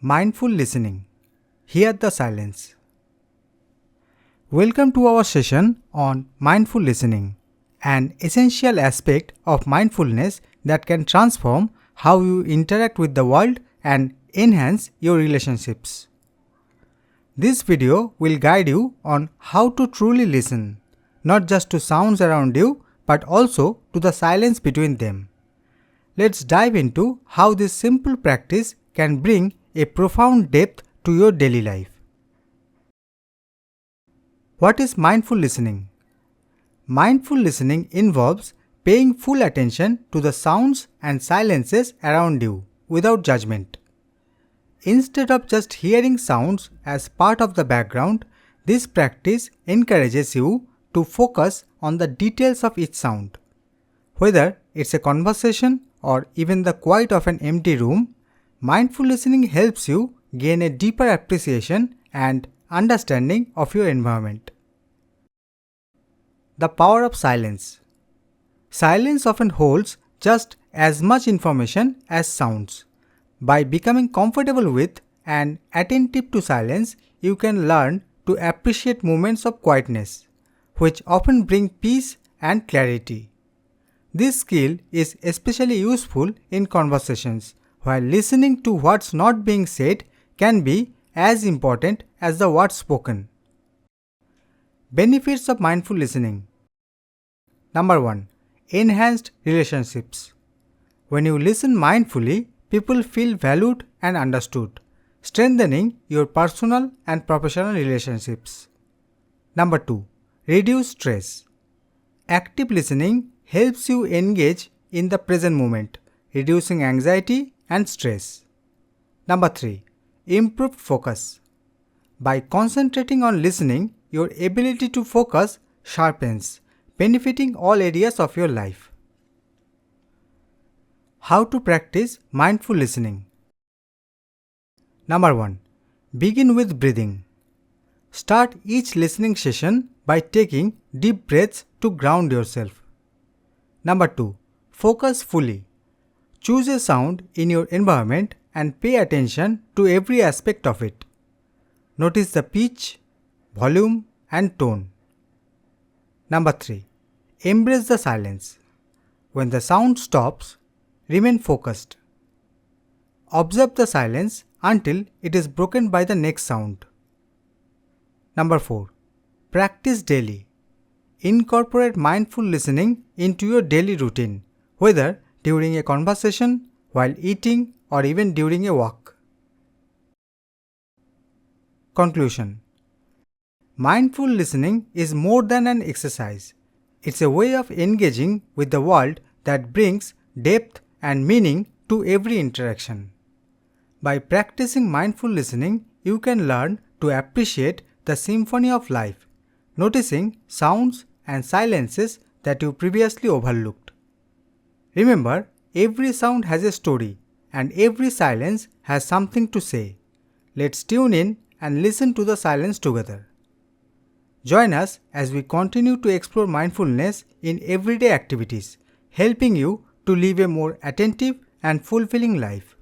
Mindful listening. Hear the silence. Welcome to our session on mindful listening, an essential aspect of mindfulness that can transform how you interact with the world and enhance your relationships. This video will guide you on how to truly listen, not just to sounds around you, but also to the silence between them. Let's dive into how this simple practice can bring a profound depth to your daily life. What is mindful listening? Mindful listening involves paying full attention to the sounds and silences around you without judgment. Instead of just hearing sounds as part of the background, this practice encourages you to focus on the details of each sound. Whether it's a conversation or even the quiet of an empty room, mindful listening helps you gain a deeper appreciation and understanding of your environment. The power of silence. Silence often holds just as much information as sounds. By becoming comfortable with and attentive to silence, you can learn to appreciate moments of quietness, which often bring peace and clarity. This skill is especially useful in conversations, while listening to what's not being said can be as important as the words spoken. Benefits of mindful listening. Number 1. Enhanced relationships. When you listen mindfully, people feel valued and understood, strengthening your personal and professional relationships. Number 2. Reduce stress. Active listening helps you engage in the present moment, reducing anxiety and stress. Number 3. Improved focus. By concentrating on listening, your ability to focus sharpens, benefiting all areas of your life. How to practice mindful listening? Number 1. Begin with breathing. Start each listening session by taking deep breaths to ground yourself. Number 2. Focus fully. Choose a sound in your environment and pay attention to every aspect of it. Notice the pitch, volume, and tone. Number 3. Embrace the silence. When the sound stops, remain focused. Observe the silence until it is broken by the next sound. Number 4. Practice daily. Incorporate mindful listening into your daily routine, whether during a conversation, while eating, or even during a walk. Conclusion. Mindful listening is more than an exercise. It's a way of engaging with the world that brings depth and meaning to every interaction. By practicing mindful listening, you can learn to appreciate the symphony of life, noticing sounds and silences that you previously overlooked. Remember, every sound has a story, and every silence has something to say. Let's tune in and listen to the silence together. Join us as we continue to explore mindfulness in everyday activities, helping you to live a more attentive and fulfilling life.